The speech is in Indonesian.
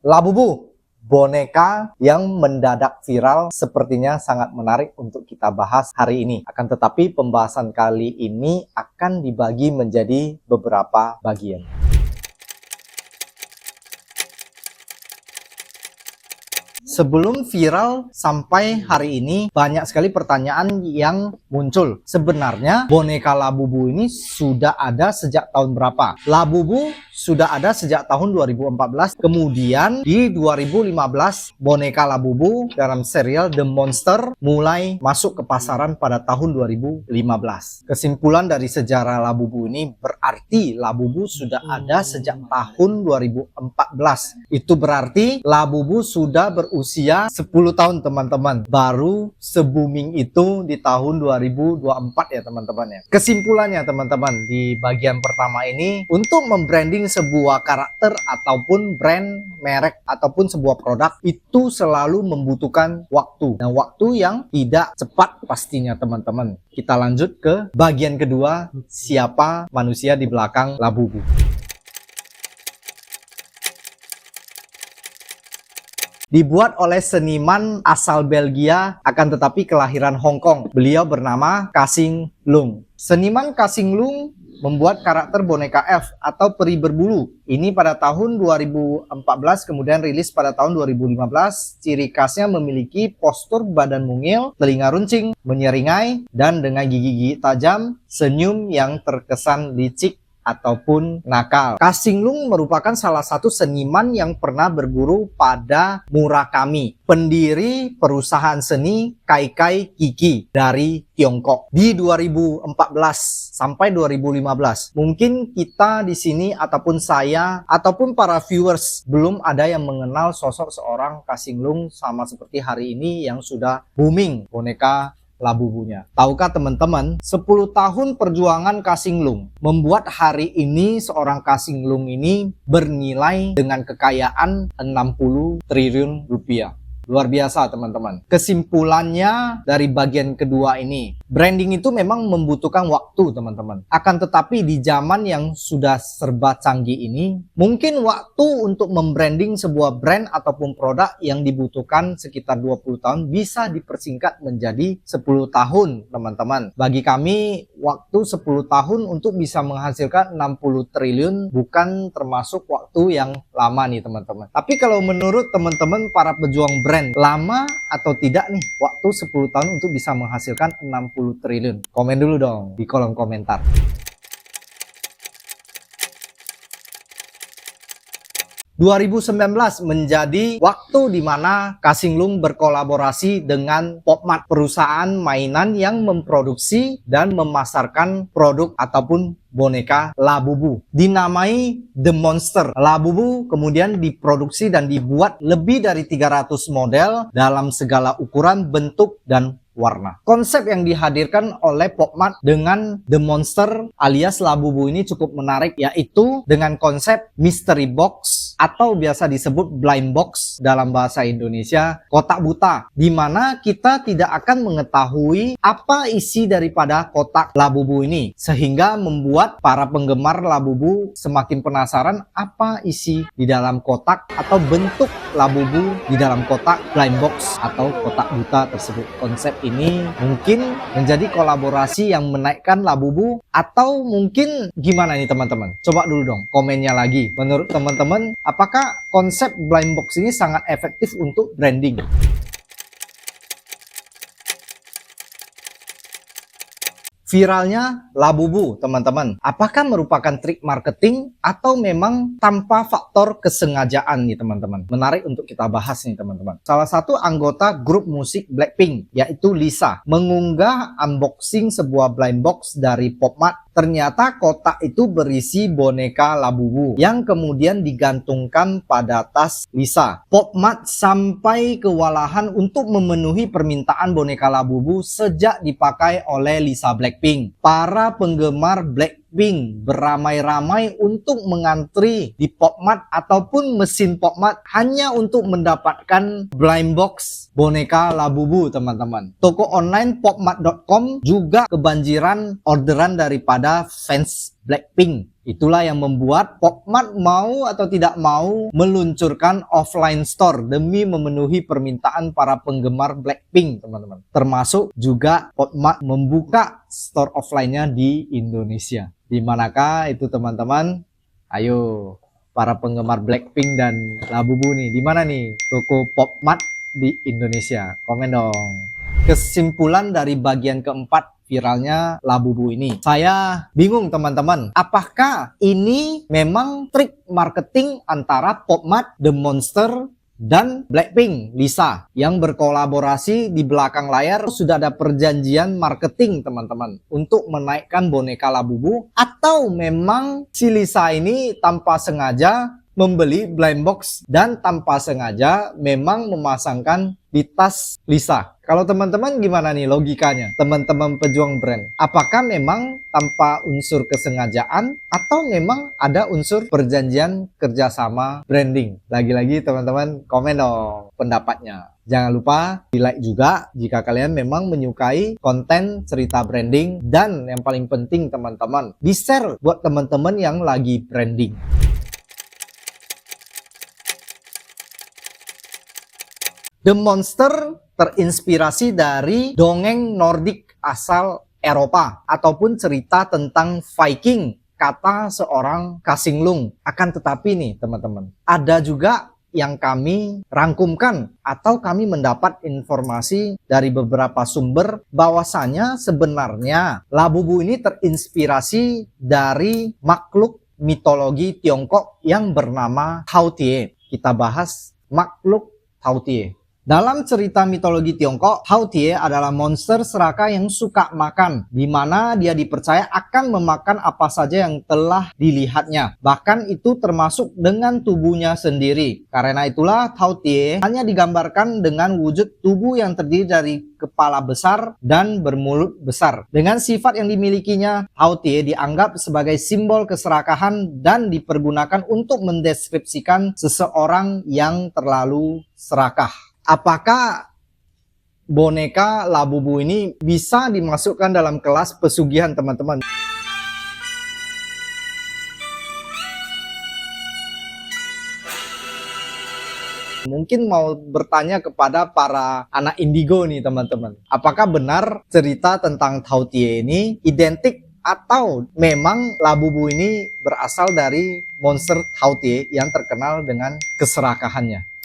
Labubu, boneka yang mendadak viral sepertinya sangat menarik untuk kita bahas hari ini. Akan tetapi pembahasan kali ini akan dibagi menjadi beberapa bagian. Sebelum viral sampai hari ini banyak sekali pertanyaan yang muncul. Sebenarnya boneka Labubu ini sudah ada sejak tahun berapa? Labubu sudah ada sejak tahun 2014. Kemudian di 2015 boneka Labubu dalam serial The Monster mulai masuk ke pasaran pada tahun 2015. Kesimpulan dari sejarah Labubu ini berarti Labubu sudah ada sejak tahun 2014. Itu berarti Labubu sudah berusia 10 tahun teman-teman. Baru se-booming itu di tahun 2024 ya teman-teman ya. Kesimpulannya teman-teman di bagian pertama ini, untuk membranding sebuah karakter ataupun brand, merek ataupun sebuah produk itu selalu membutuhkan waktu. Nah, waktu yang tidak cepat pastinya teman-teman. Kita lanjut ke bagian kedua, siapa manusia di belakang Labubu. Dibuat oleh seniman asal Belgia akan tetapi kelahiran Hong Kong. Beliau bernama Ka-Sing Lung. Seniman Ka-Sing Lung membuat karakter boneka elf atau peri berbulu. Ini pada tahun 2014 kemudian rilis pada tahun 2015. Ciri khasnya memiliki postur badan mungil, telinga runcing, menyeringai, dan dengan gigi-gigi tajam, senyum yang terkesan licik ataupun nakal. Ka-Sing Lung merupakan salah satu seniman yang pernah berguru pada Murakami, pendiri perusahaan seni Kaikai Kiki dari Tiongkok. Di 2014 sampai 2015, mungkin kita di sini ataupun saya ataupun para viewers belum ada yang mengenal sosok seorang Ka-Sing Lung sama seperti hari ini yang sudah booming boneka Labubunya. Tahukah teman-teman, 10 tahun perjuangan Ka-Sing Lung membuat hari ini seorang Ka-Sing Lung ini bernilai dengan kekayaan 60 triliun rupiah. Luar biasa teman-teman. Kesimpulannya dari bagian kedua ini, branding itu memang membutuhkan waktu teman-teman. Akan tetapi di zaman yang sudah serba canggih ini, mungkin waktu untuk membranding sebuah brand ataupun produk yang dibutuhkan sekitar 20 tahun bisa dipersingkat menjadi 10 tahun teman-teman. Bagi kami, waktu 10 tahun untuk bisa menghasilkan 60 triliun bukan termasuk waktu yang lama nih teman-teman. Tapi kalau menurut teman-teman para pejuang brand, lama atau tidak nih waktu 10 tahun untuk bisa menghasilkan 60 triliun? Komen dulu dong di kolom komentar. ...2019 menjadi waktu di mana Ka-Sing Lung berkolaborasi dengan Pop-Mart, perusahaan mainan yang memproduksi dan memasarkan produk ataupun boneka Labubu. Dinamai The Monster. Labubu kemudian diproduksi dan dibuat lebih dari 300 model dalam segala ukuran, bentuk, dan warna. Konsep yang dihadirkan oleh Pop-Mart dengan The Monster alias Labubu ini cukup menarik, yaitu dengan konsep mystery box atau biasa disebut blind box dalam bahasa Indonesia, kotak buta, di mana kita tidak akan mengetahui apa isi daripada kotak Labubu ini, sehingga membuat para penggemar Labubu semakin penasaran apa isi di dalam kotak atau bentuk Labubu di dalam kotak blind box atau kotak buta tersebut. Konsep ini mungkin menjadi kolaborasi yang menaikkan Labubu, atau mungkin gimana nih teman-teman? Coba dulu dong komennya lagi. Menurut teman-teman, apakah konsep blind box ini sangat efektif untuk branding? Viralnya Labubu teman-teman, apakah merupakan trik marketing atau memang tanpa faktor kesengajaan nih teman-teman? Menarik untuk kita bahas nih teman-teman. Salah satu anggota grup musik Blackpink, yaitu Lisa, mengunggah unboxing sebuah blind box dari Pop-Mart. Ternyata kotak itu berisi boneka Labubu yang kemudian digantungkan pada tas Lisa. Pop-Mart sampai kewalahan untuk memenuhi permintaan boneka Labubu sejak dipakai oleh Lisa Blackpink. Para penggemar Blackpink Blackpink beramai-ramai untuk mengantri di Popmart ataupun mesin Popmart hanya untuk mendapatkan blind box boneka Labubu, teman-teman. Toko online popmart.com juga kebanjiran orderan daripada fans Blackpink. Itulah yang membuat Popmart mau atau tidak mau meluncurkan offline store demi memenuhi permintaan para penggemar Blackpink, teman-teman. Termasuk juga Popmart membuka store offline-nya di Indonesia. Di manakah itu, teman-teman? Ayo, para penggemar Blackpink dan Labubu nih, di mana nih toko Popmart di Indonesia? Komen dong. Kesimpulan dari bagian keempat viralnya Labubu ini, saya bingung, teman-teman. Apakah ini memang trik marketing antara Popmart, The Monster, dan Blackpink, Lisa, yang berkolaborasi di belakang layar? Sudah ada perjanjian marketing, teman-teman, untuk menaikkan boneka Labubu, atau memang si Lisa ini tanpa sengaja membeli blind box dan tanpa sengaja memang memasangkan di tas Lisa? Kalau teman-teman gimana nih logikanya, teman-teman pejuang brand? Apakah memang tanpa unsur kesengajaan atau memang ada unsur perjanjian kerjasama branding? Lagi-lagi teman-teman komen dong pendapatnya. Jangan lupa di like juga jika kalian memang menyukai konten cerita branding, dan yang paling penting teman-teman, di share buat teman-teman yang lagi branding. The Monster terinspirasi dari dongeng Nordik asal Eropa ataupun cerita tentang Viking, kata seorang Kasinglung. Akan tetapi nih teman-teman, ada juga yang kami rangkumkan atau kami mendapat informasi dari beberapa sumber bahwasanya sebenarnya Labubu ini terinspirasi dari makhluk mitologi Tiongkok yang bernama Hao-Tie. Kita bahas makhluk Hao-Tie. Dalam cerita mitologi Tiongkok, Hao-Tie adalah monster serakah yang suka makan, di mana dia dipercaya akan memakan apa saja yang telah dilihatnya. Bahkan itu termasuk dengan tubuhnya sendiri. Karena itulah Hao-Tie hanya digambarkan dengan wujud tubuh yang terdiri dari kepala besar dan bermulut besar. Dengan sifat yang dimilikinya, Hao-Tie dianggap sebagai simbol keserakahan dan dipergunakan untuk mendeskripsikan seseorang yang terlalu serakah. Apakah boneka Labubu ini bisa dimasukkan dalam kelas pesugihan, teman-teman? Mungkin mau bertanya kepada para anak indigo nih, teman-teman. Apakah benar cerita tentang Hao-Tie ini identik atau memang Labubu ini berasal dari monster Hao-Tie yang terkenal dengan keserakahannya?